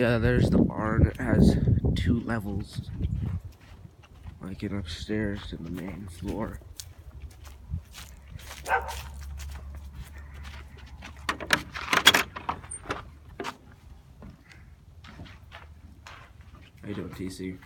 Yeah, there's the barn. It has 2 levels, like an upstairs and the main floor. How you doing, TC?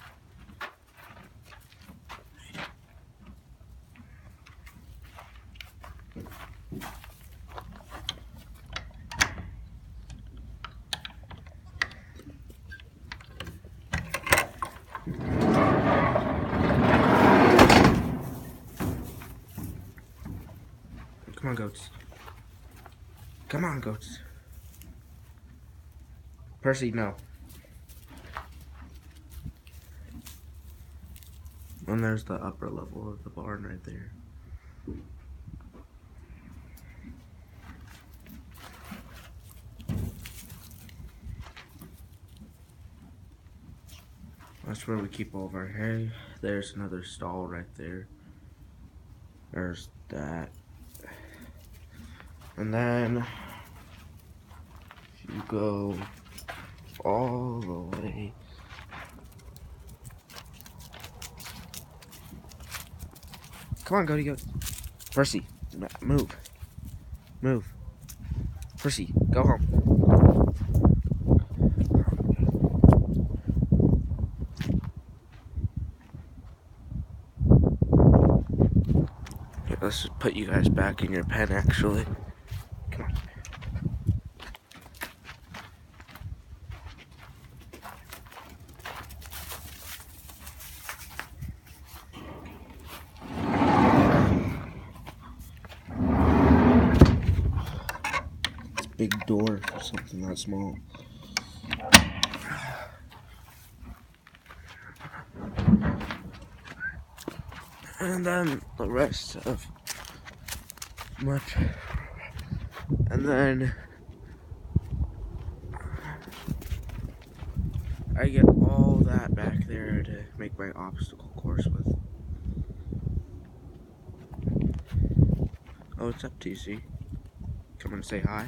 Come on, goats. Come on, goats. Percy, no. And there's the upper level of the barn right there. That's where we keep all of our hay. There's another stall right there. There's that. And then if you go all the way come on, go. Percy, move. Move. Percy, go home. Here, let's just put you guys back in your pen, actually. Come on. It's a big door for something that small. And then the rest of much. And then I get all that back there to make my obstacle course with. Oh, what's up, TC? Come and say hi.